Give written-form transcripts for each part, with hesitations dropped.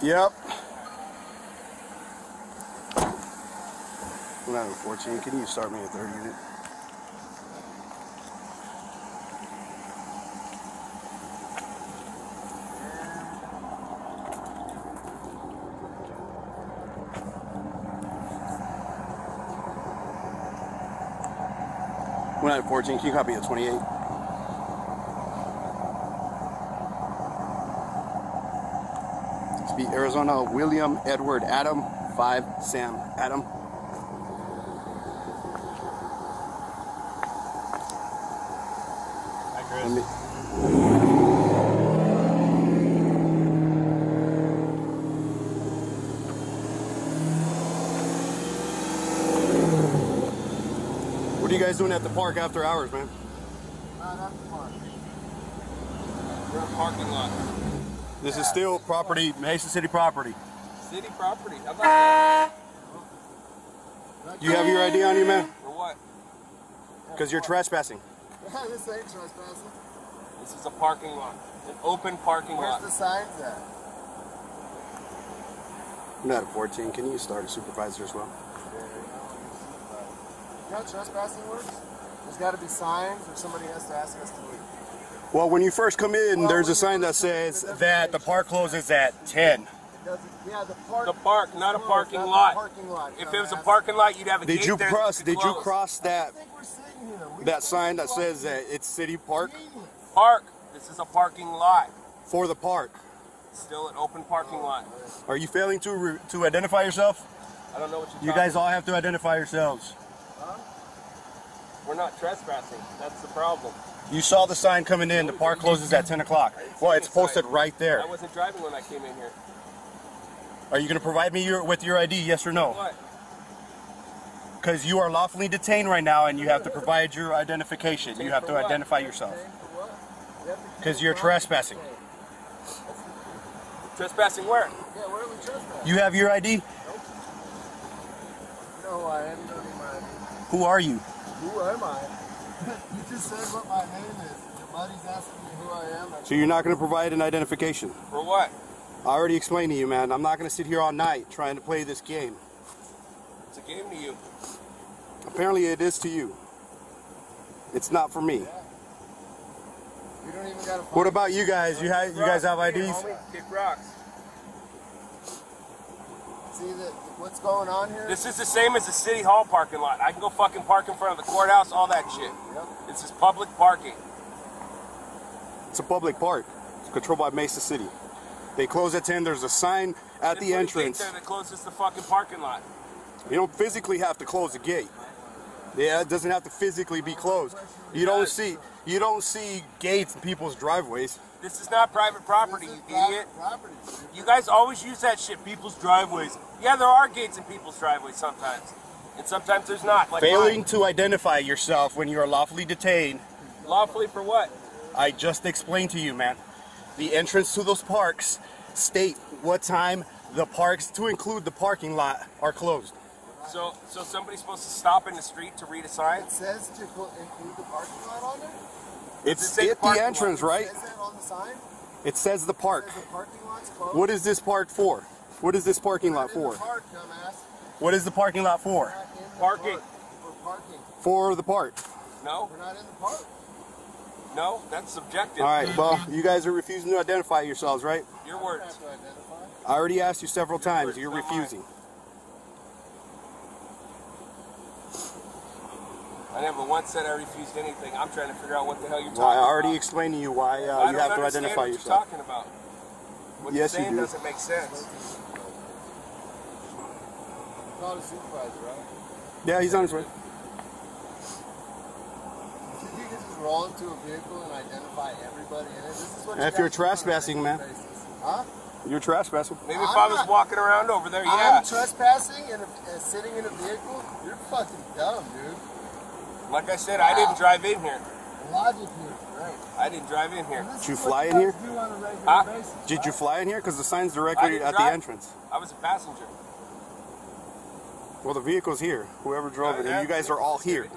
Yep. 114. Can you start me at 30 unit? We're at 14. Can you copy at 28? It's be Arizona William Edward Adam 5 Sam Adam. What are you guys doing at the park after hours, man? Not at the park. We're in a parking lot. This is still property, Mesa City property. City property. How about You have your ID on you, man? For what? Because you're trespassing. Yeah, this ain't trespassing. This is a parking lot. An open parking lot. Where's the signs at? I'm not at 14. Can you start a supervisor as well? You know how trespassing works? There's got to be signs or somebody has to ask us to leave. Well, when you first come in, there's a sign that says that the park closes at 10. Yeah, the park. The park, not a parking lot. Parking lot. If it was a parking lot, you'd have a gate there. Did you cross that I think we're sitting here. that sign that says that it's City Park? Park. This is a parking lot. For the park. Still an open parking lot. Are you failing to identify yourself? I don't know what you're You guys all have to identify yourselves. Huh? We're not trespassing. That's the problem. You saw the sign coming in. The park closes at 10 o'clock. Well, it's posted right there. I wasn't driving when I came in here. Are you going to provide me with your ID, yes or no? What? Because you are lawfully detained right now and you have to provide your identification. You have to identify yourself. Because you're trespassing. Trespassing where? Yeah, where are we trespassing? You have your ID? Nope. No, I am not in my ID. Who are you? Who am I? You just said what my name is. Your buddy's asking me who I am. So you're not going to provide an identification? For what? I already explained to you, man. I'm not going to sit here all night trying to play this game. It's a game to you. Apparently it is to you. It's not for me. Yeah. You don't even gotta What about you guys? You guys have IDs? Homie, kick rocks. See what's going on here? This is the same as the city hall parking lot. I can go fucking park in front of the courthouse, all that shit. Yep. This is public parking. It's a public park. It's controlled by Mesa City. They close at 10. There's a sign at the entrance. There that closes the fucking parking lot. You don't physically have to close the gate. Yeah, it doesn't have to physically be closed. You don't see gates in people's driveways. This is not private property, you idiot. You guys always use that shit, people's driveways. Yeah, there are gates in people's driveways sometimes. And sometimes there's not. Like Failing mine. to identify yourself when you are lawfully detained. Lawfully for what? I just explained to you, man. The entrance to those parks state what time the parks, to include the parking lot, are closed. So somebody's supposed to stop in the street to read a sign? It says to include the parking lot on there? It's at the entrance, right? It says that on the sign? It says the park. It says the parking lot's closed? What is this park for? What is this parking lot for? Park, dumbass. What is the parking lot for? Parking. For parking. For the park. No. We're not in the park. No, that's subjective. All right, well, you guys are refusing to identify yourselves, right? Your I words. have to identify. I already asked you several times. You're refusing. I never once said I refused anything. I'm trying to figure out what the hell you're talking Well, I about. already explained to you why you have to identify what yourself. You're talking about. What Yes, you're you saying do. doesn't make sense. Call the supervisor, right? Yeah, he's on his way. If you could just roll into a vehicle and identify everybody in it, this is what If you're trespassing, man. Huh? You're trespassing. Maybe if I was walking around over there, yeah. I'm trespassing and sitting in a vehicle? You're fucking dumb, dude. Like I said, I didn't drive in here. Logic here is right. I didn't drive in here. Did you fly in here? Huh? Did you fly in here? Because the sign's directly at the entrance. I was a passenger. Well, the vehicle's here. Whoever drove it. And you guys are all here.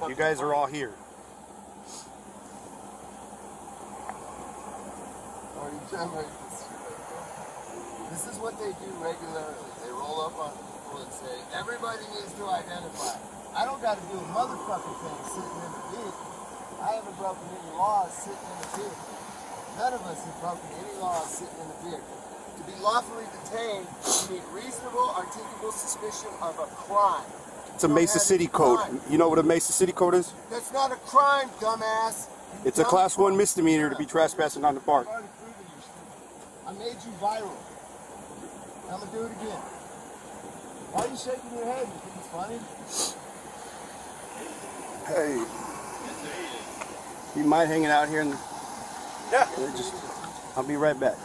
You guys are all here. Are you trying to make this shit This is what they do regularly. They roll up on people and say, everybody needs to identify. I don't got to do a motherfucking thing sitting in the vehicle. I haven't broken any laws sitting in the vehicle. None of us have broken any laws sitting in the vehicle. To be lawfully detained, you need reasonable, articulable suspicion of a crime. It's a Mesa City code. You know what a Mesa City code is? That's not a crime, dumbass. It's a class 1 misdemeanor to be trespassing on the park. I made you viral. I'm gonna do it again. Why are you shaking your head? You think it's funny? Hey. You mind hanging out here? Yeah. I'll be right back.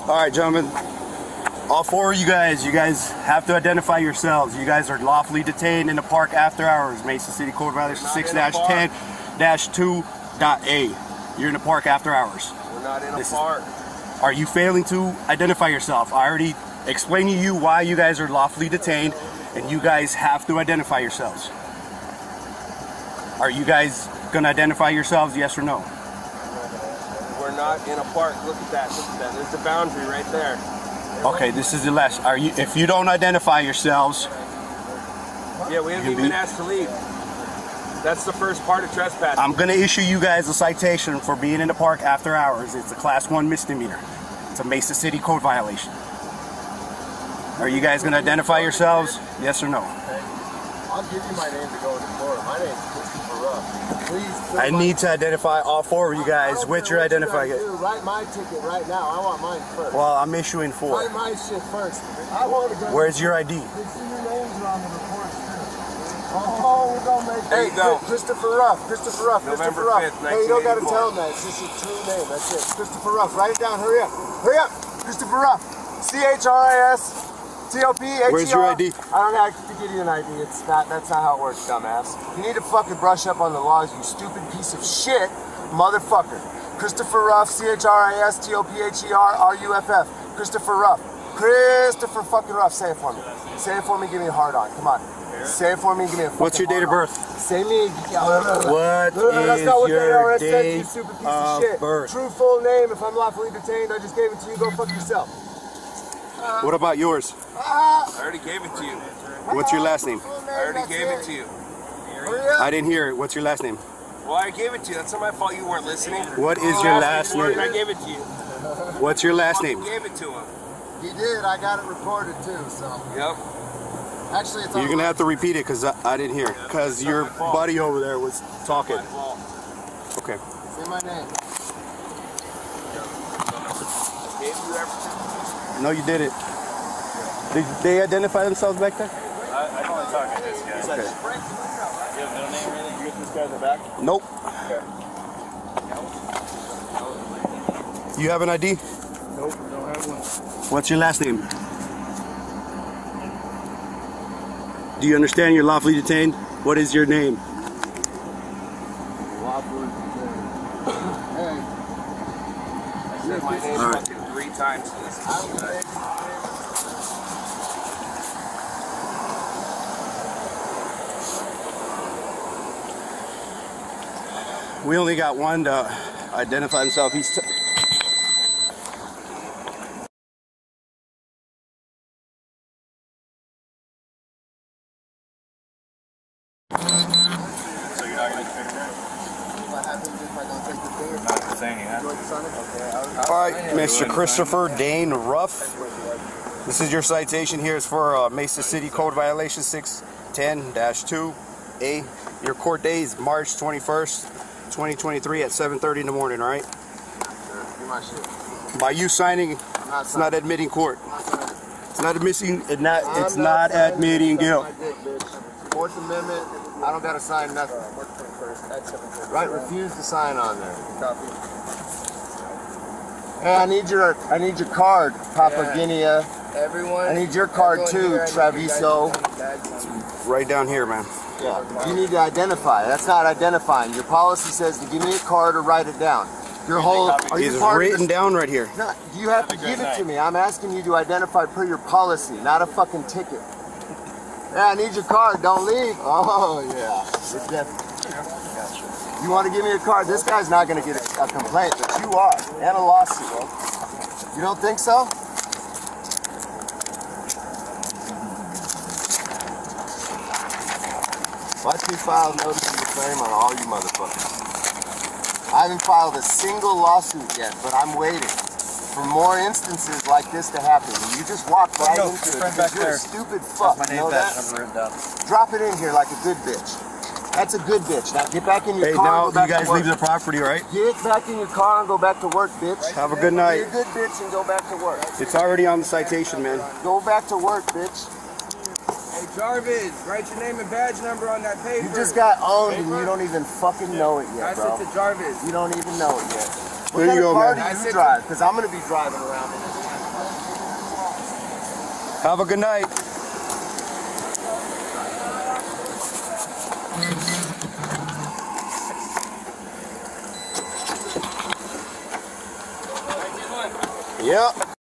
All right, gentlemen, all 4 of you guys have to identify yourselves. You guys are lawfully detained in the park after hours. Mesa City Code Violation 6-10-2.A. You're in the park after hours. We're not in a park. Are you failing to identify yourself? I already explained to you why you guys are lawfully detained, and you guys have to identify yourselves. Are you guys going to identify yourselves, yes or no? We're not in a park. Look at that. Look at that. There's the boundary right there. Okay, this is the last. If you don't identify yourselves, yeah, we haven't even been asked to leave. That's the first part of trespassing. I'm going to issue you guys a citation for being in the park after hours. It's a class 1 misdemeanor. It's a Mesa City Code violation. Are you guys going to identify yourselves? Yes or no? I'll give you my name to go to Florida. My name's Ruff. Please. I need to identify all 4 of you guys. What's your identifying? Write my ticket right now. I want mine first. Well, I'm issuing 4. Write my shit first. I want to go. Where's your ID? They see your names are on the report too. Oh, we're gonna make. There you go. Christopher Ruff. Christopher Ruff. November Christopher Ruff. 5th, Hey, you don't gotta 1984. tell them that. It's just your true name. That's it. Christopher Ruff. Write it down. Hurry up. Hurry up. Christopher Ruff. CHRIS-TOPHER. Where's your ID? I don't have to give you an ID. It's not. That's not how it works, dumbass. You need to fucking brush up on the laws, you stupid piece of shit, motherfucker. Christopher Ruff. CHRISTOPHERRUFF. Christopher Ruff. Christopher fucking Ruff. Say it for me. Say it for me. Give me a hard on. Come on. Say it for me. Give me a fucking What's your date of birth? Say me. What That's is not what they your are. That's you date stupid piece of of shit. birth? True full name. If I'm lawfully detained, I just gave it to you. Go fuck yourself. What about yours? I already gave it to you. What's your last name? I already gave it to you. I didn't hear it. What's your last name? Well, I gave it to you. That's not my fault you weren't listening. What is your last And I name? gave it to you. What's your last name? I gave it to him. He did. I got it recorded too. So Yep. actually, it's You're gonna have to repeat it because I didn't hear it. Because your buddy over there was talking. My fault. Okay. Say my name. Gave you everything. No, you didn't. Did they identify themselves back there? I can only talk to this guy. Okay. You have no name or anything? You get this guy in the back? Nope. You have an ID? Nope, don't have one. What's your last name? Do you understand you're lawfully detained? What is your name? Lawfully detained. Hey. I said my name fucking 3 times to this guy. We only got one to identify himself. He's Not saying you have. All right, Mr. Christopher Dane Ruff. This is your citation here. It's for Mesa City Code violation 610-2A. Your court date is March 21st, 2023 at 7:30 in the morning, all right? Do my shit. By you signing, it's not admitting court. It's not admitting, it's not admitting guilt. Fourth Amendment, I don't gotta sign nothing. Right, refuse to sign on there. Hey, I need your card, Papua Guinea. Everyone. I need your card too, Treviso. Right down here, man. Yeah, you need to identify. That's not identifying. Your policy says to give me a card or write it down. Your whole, are you It's part of written this? down right here. No, you have to give it to me. I'm asking you to identify per your policy, not a fucking ticket. Yeah, I need your card. Don't leave. Oh, yeah. You're definitely. You want to give me a card? This guy's not going to get a complaint, but you are. And a lawsuit. You don't think so? Watch me file notice of claim on all you motherfuckers. I haven't filed a single lawsuit yet, but I'm waiting for more instances like this to happen. And you just walk right into it because you're a stupid fuck. My You name know badge that? number written down. Drop it in here like a good bitch. That's a good bitch. Now get back in your Hey, car now and go back you guys to work. leave the property, right? Get back in your car and go back to work, bitch. Have a good night. Be a good bitch and go back to work. It's already on the citation, man. Go back to work, bitch. Hey Jarvis, write your name and badge number on that paper. You just got owned and you don't even fucking know it yet, I bro. said to Jarvis. You don't even know it yet. What There kind you of go, car man. do you drive? Because I'm going to be driving around in it. Have a good night. Yep.